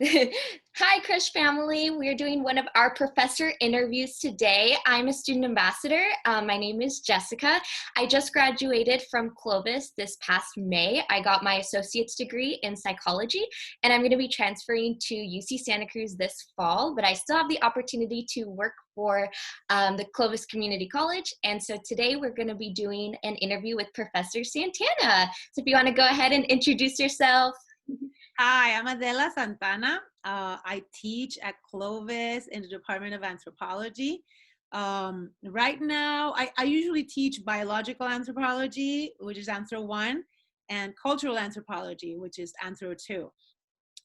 Hi, Krish family. We're doing one of our professor interviews today. I'm a student ambassador. My name is Jessica. I just graduated from Clovis this past May. I got my associate's degree in psychology, and I'm going to be transferring to UC Santa Cruz this fall, but I still have the opportunity to work for the Clovis Community College. And so today we're going to be doing an interview with Professor Santana. So if you want to go ahead and introduce yourself. Hi, I'm Adela Santana. I teach at Clovis in the Department of Anthropology. Right now, I usually teach biological anthropology, which is Anthro 1, and cultural anthropology, which is Anthro 2.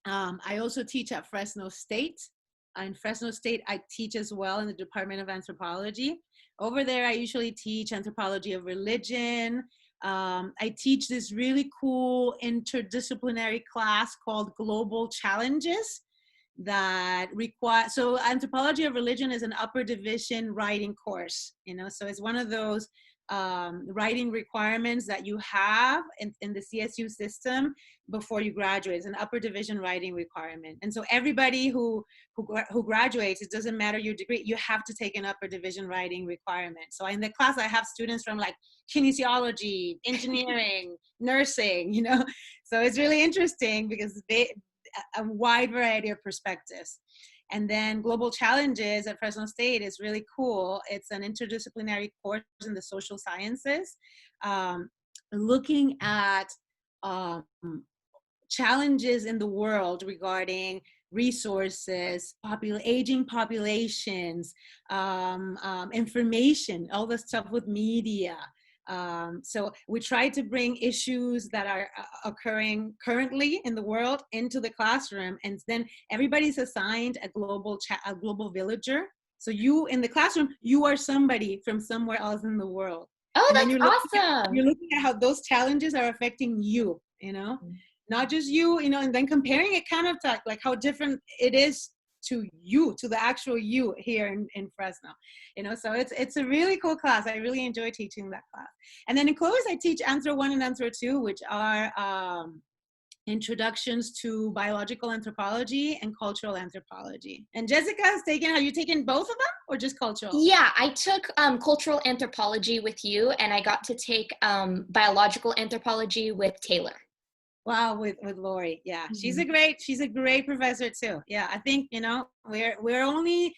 I also teach at Fresno State. In Fresno State, I teach as well in the Department of Anthropology. Over there, I usually teach anthropology of religion. I teach this really cool interdisciplinary class called Global Challenges that require, so anthropology of religion is an upper division writing course, so it's one of those writing requirements that you have in the CSU system before you graduate. It's an upper division writing requirement. And so everybody who graduates, it doesn't matter your degree, you have to take an upper division writing requirement. So in the class, I have students from like kinesiology, engineering, nursing, so it's really interesting because a wide variety of perspectives. And then Global Challenges at Fresno State is really cool. It's an interdisciplinary course in the social sciences, looking at challenges in the world regarding resources, aging populations, information, all the stuff with media. So we try to bring issues that are occurring currently in the world into the classroom, and then everybody's assigned a global villager. So you in the classroom, you are somebody from somewhere else in the world. Oh, And then that's awesome. you're looking at how those challenges are affecting you, not just you, and then comparing it kind of to like how different it is to you, to the actual you here in Fresno, so it's a really cool class. I really enjoy teaching that class. And then in Clovis, I teach Anthro 1 and Anthro 2, which are introductions to biological anthropology and cultural anthropology. And Jessica have you taken both of them or just cultural? Yeah, I took cultural anthropology with you, and I got to take biological anthropology with Taylor. Wow, with Lori, yeah, Mm-hmm. she's a great professor too. Yeah, I think we're only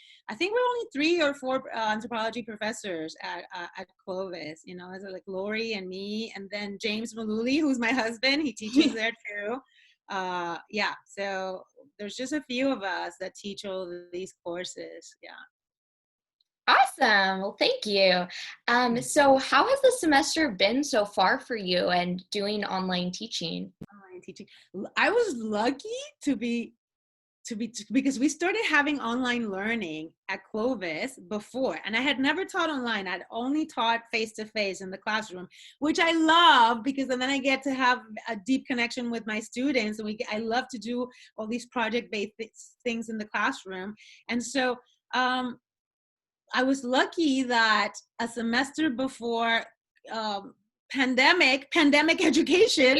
3 or 4 anthropology professors at Clovis. It's like Lori and me, and then James Maluli, who's my husband. He teaches there too. Yeah, so there's just a few of us that teach all of these courses. Yeah. Awesome. Well, thank you. So how has the semester been so far for you and doing online teaching? Online teaching. I was lucky because we started having online learning at Clovis before, and I had never taught online. I'd only taught face-to-face in the classroom, which I love because then I get to have a deep connection with my students, and I love to do all these project-based things in the classroom. And so I was lucky that a semester before pandemic education,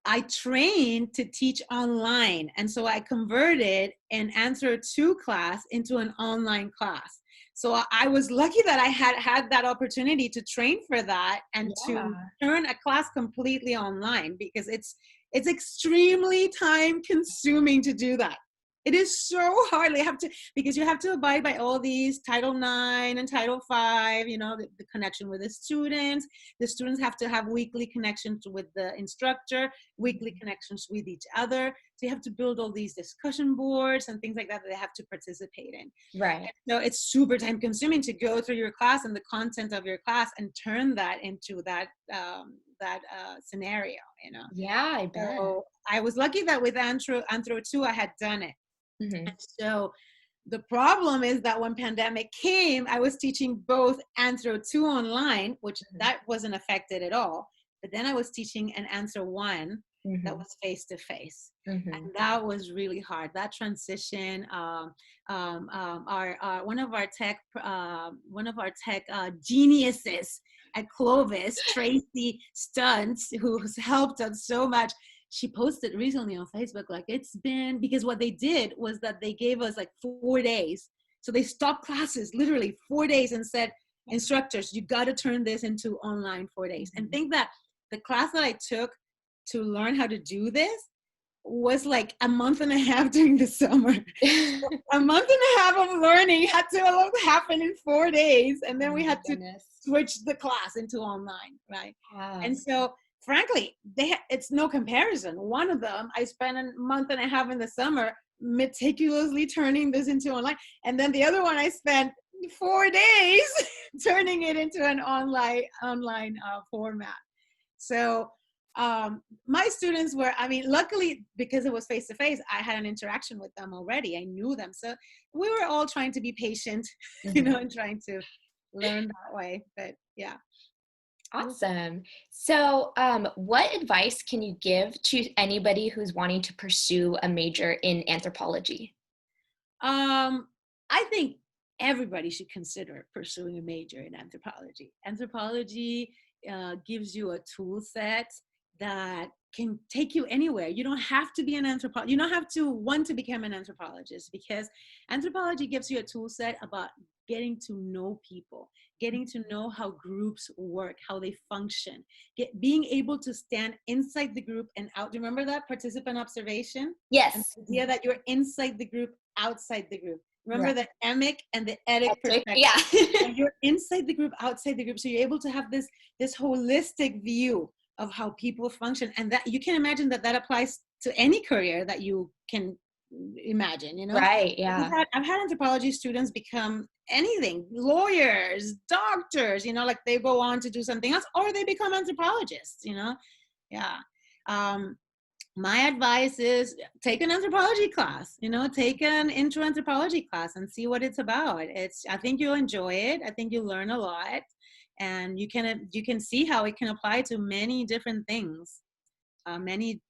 I trained to teach online. And so I converted an Answer 2 class into an online class. So I was lucky that I had that opportunity to train for that and to turn a class completely online, because it's extremely time consuming to do that. It is so hard. Because you have to abide by all these Title IX and Title V, the connection with the students. The students have to have weekly connections with the instructor, weekly connections with each other. So you have to build all these discussion boards and things like that they have to participate in. Right. So it's super time consuming to go through your class and the content of your class and turn that into that scenario, Yeah, I bet. So I was lucky that with Anthro 2, I had done it. Mm-hmm. And so the problem is that when pandemic came, I was teaching both Anthro 2 online, which that wasn't affected at all. But then I was teaching an Anthro 1 that was face-to-face. And that was really hard. That transition, one of our tech geniuses at Clovis, Tracy Stuntz, who's helped us so much, she posted recently on Facebook, like it's been, because what they did was that they gave us like 4 days. So they stopped classes literally 4 days and said, instructors, you got to turn this into online 4 days. And think that the class that I took to learn how to do this was like a month and a half during the summer. So a month and a half of learning had to happen in 4 days. And then we had to switch the class into online, right? Wow. And so frankly, it's no comparison. One of them, I spent a month and a half in the summer meticulously turning this into online. And then the other one, I spent 4 days turning it into an online format. So my students were, I mean, luckily, because it was face-to-face, I had an interaction with them already. I knew them. So we were all trying to be patient, you know, and trying to learn that way. But yeah. Awesome. So what advice can you give to anybody who's wanting to pursue a major in anthropology? I think everybody should consider pursuing a major in anthropology. Anthropology gives you a tool set that can take you anywhere. You don't have to be an anthropologist. You don't have to want to become an anthropologist, because anthropology gives you a tool set about getting to know people, getting to know how groups work, how they function, being able to stand inside the group and out. Remember that participant observation? Yes. And the idea that you're inside the group, outside the group. Remember the emic and the etic perspective. Yeah. And you're inside the group, outside the group. So you're able to have this holistic view of how people function. And that you can imagine that applies to any career that you can imagine, you know? Right, yeah. I've had anthropology students become anything, lawyers, doctors, you know, like they go on to do something else, or they become anthropologists, you know? Yeah. My advice is take an anthropology class, you know, take an intro anthropology class and see what it's about. I think you'll enjoy it. I think you'll learn a lot, and you can see how it can apply to many different things, many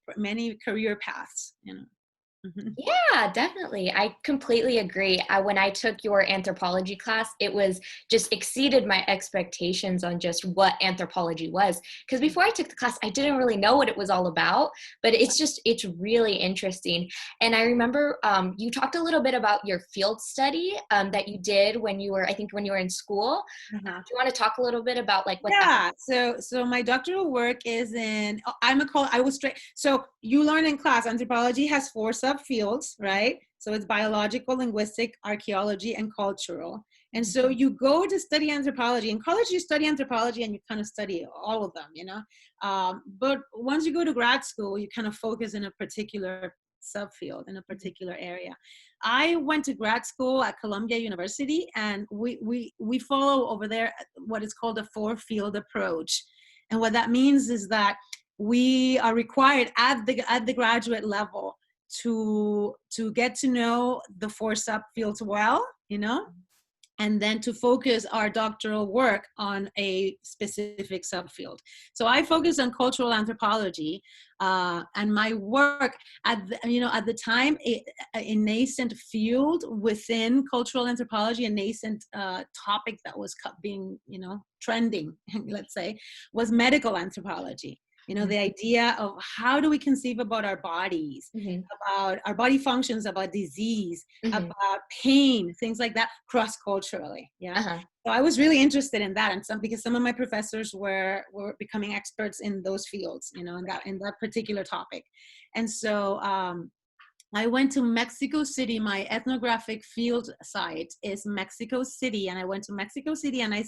career paths, you know. Yeah, definitely. I completely agree. When I took your anthropology class, it was just exceeded my expectations on just what anthropology was. Because before I took the class, I didn't really know what it was all about, but it's really interesting. And I remember you talked a little bit about your field study that you did when you were in school. Do you want to talk a little bit about like what that was? So my doctoral work is in, so you learn in class, anthropology has 4 subfields, right? So it's biological, linguistic, archaeology, and cultural. And so you go to study anthropology. In college, you study anthropology and you kind of study all of them, you know? But once you go to grad school, you kind of focus in a particular subfield, in a particular area. I went to grad school at Columbia University, and we follow over there what is called a 4-field approach. And what that means is that we are required at the graduate level to get to know the 4 subfields well, you know, and then to focus our doctoral work on a specific subfield. So I focus on cultural anthropology, and my work at the time, a nascent field within cultural anthropology, a nascent topic that was being, you know, trending, let's say, was medical anthropology. You know, the idea of how do we conceive about our bodies, about our body functions, about disease, about pain, things like that, cross-culturally. Yeah. So I was really interested in that, and because some of my professors were becoming experts in those fields, you know, in that particular topic. And so I went to Mexico City. My ethnographic field site is Mexico City. And I went to Mexico City and I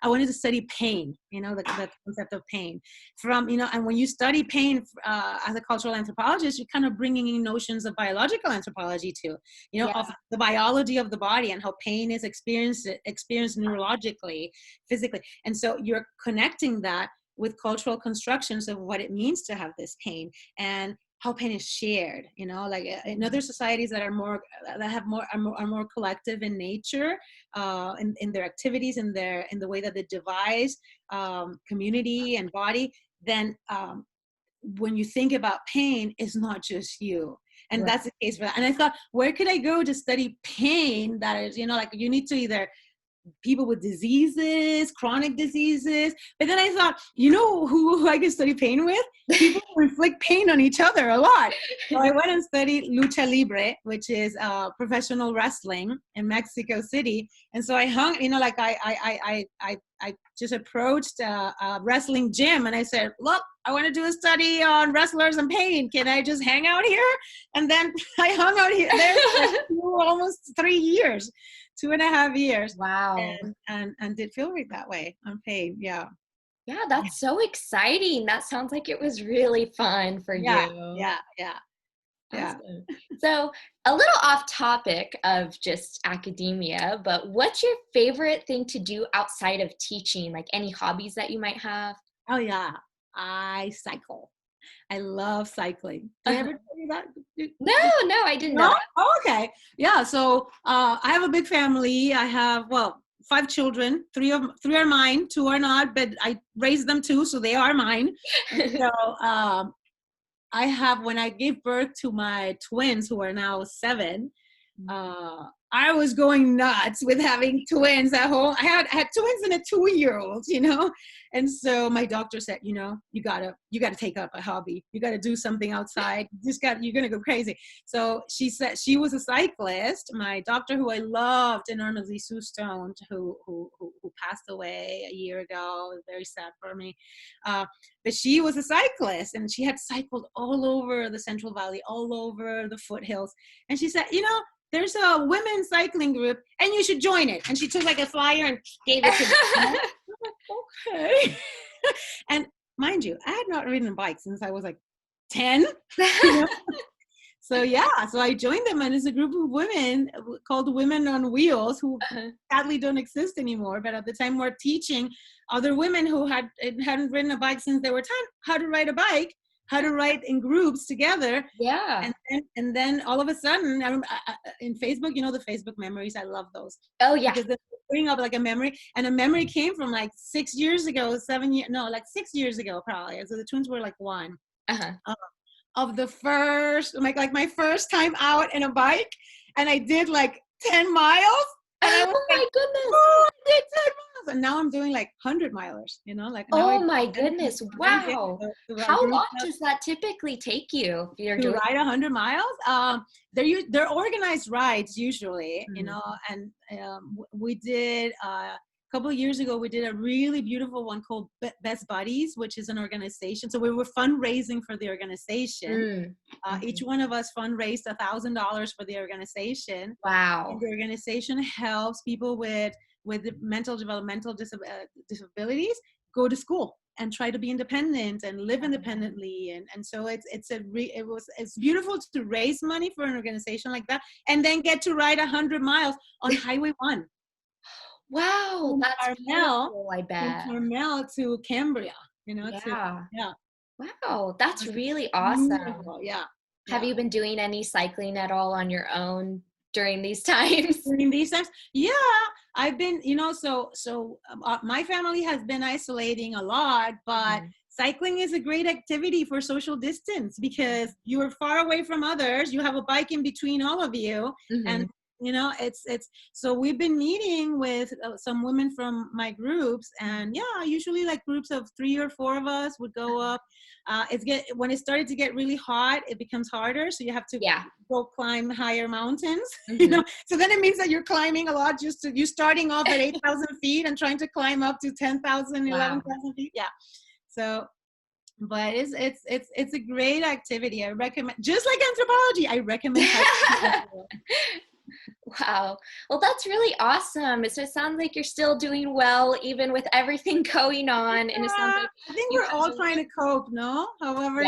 wanted to study pain, you know, the concept of pain from, you know, and when you study pain as a cultural anthropologist, you're kind of bringing in notions of biological anthropology too, you know, of the biology of the body and how pain is experienced neurologically, physically. And so you're connecting that with cultural constructions of what it means to have this pain and how pain is shared, you know, like in other societies that are more collective in nature, in their activities, in the way that they devise community and body. Then when you think about pain, it's not just you. And that's the case for that. And I thought, where could I go to study pain that is, you know, like you need to either people with diseases, chronic diseases. But then I thought, you know who I could study pain with? People who inflict pain on each other a lot. So I went and studied lucha libre, which is professional wrestling in Mexico City. And so I hung, like I just approached a wrestling gym and I said, look, I want to do a study on wrestlers and pain. Can I just hang out here? And then I hung out here there for almost 3 years, 2.5 years. Wow. And did feel right that way on pain. Yeah. Yeah, that's so exciting. That sounds like it was really fun for Yeah. you. Yeah. Awesome. So a little off topic of just academia, but what's your favorite thing to do outside of teaching? Like any hobbies that you might have? Oh yeah. I cycle. I love cycling. Did I ever tell you that? No, I didn't know No? that. Oh, okay. Yeah. So I have a big family. I have 5 children. 3 are mine. 2 are not, but I raised them too, so they are mine. So I have, when I gave birth to my twins, who are now 7, I was going nuts with having twins at home. I had twins and a 2-year-old, and so my doctor said, you gotta take up a hobby. You gotta do something outside. You're gonna go crazy. So she said she was a cyclist. My doctor, who I loved enormously, Sue Stone, who passed away a year ago. It was very sad for me. But she was a cyclist, and she had cycled all over the Central Valley, all over the foothills. And she said, there's a women's cycling group and you should join it. And she took like a flyer and gave it to me. I was like, okay. And mind you, I had not ridden a bike since I was like 10. So I joined them, and it's a group of women called Women on Wheels, who sadly don't exist anymore. But at the time, we're teaching other women who hadn't ridden a bike since they were 10 how to ride a bike, how to write in groups together. Yeah. And then all of a sudden, in Facebook, the Facebook memories, I love those. Oh, yeah. Because they bring up like a memory, and a memory came from like 6 years ago, 6 years ago, probably. So the twins were like 1. Of the first, like my first time out in a bike, and I did like 10 miles. And I was my goodness. Oh, I did 10 miles. And now I'm doing like 100 milers, Oh my goodness. Wow. How long does that typically take you? To ride 100 miles? They're organized rides usually, and we did, a couple of years ago, we did a really beautiful one called Best Buddies, which is an organization. So we were fundraising for the organization. Each one of us fundraised $1,000 for the organization. Wow. And the organization helps people with mental developmental disabilities go to school and try to be independent and live independently. And so it's beautiful to raise money for an organization like that, and then get to ride 100 miles on Highway 1. Wow, that's beautiful, I bet. From Carmel to Cambria, Yeah. Yeah. Wow, that's really awesome. Beautiful. Yeah. Have you been doing any cycling at all on your own during these times? During these times? Yeah, I've been, my family has been isolating a lot, but cycling is a great activity for social distance because you are far away from others. You have a bike in between all of you. And it's so we've been meeting with some women from my groups, and usually like groups of 3 or 4 of us would go up. When it started to get really hot, it becomes harder, so you have to go climb higher mountains. So then it means that you're climbing a lot, you're starting off at 8,000 feet and trying to climb up to 10,000, 11,000 feet. So but it's a great activity. I recommend, just like anthropology, I recommend. Wow. Well, that's really awesome. So it sounds like you're still doing well, even with everything going on. And it sounds like I think we're all trying to cope, no? However,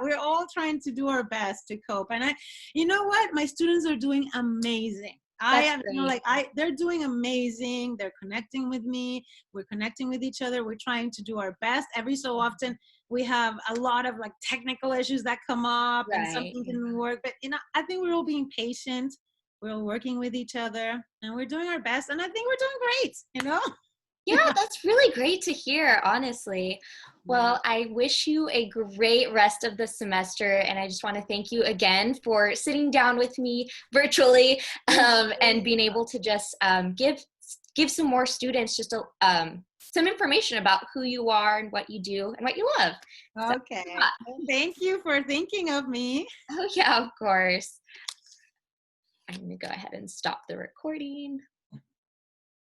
we're all trying to do our best to cope. And you know what? My students are doing amazing. They're doing amazing. They're connecting with me. We're connecting with each other. We're trying to do our best. Every so often, we have a lot of like technical issues that come up and something didn't work. But, I think we're all being patient. We're all working with each other, and we're doing our best. And I think we're doing great, Yeah, that's really great to hear, honestly. Well, I wish you a great rest of the semester, and I just want to thank you again for sitting down with me virtually and being able to just give give some more students just some information about who you are and what you do and what you love. So, Okay. Well, thank you for thinking of me. oh yeah, of course. I'm gonna go ahead and stop the recording.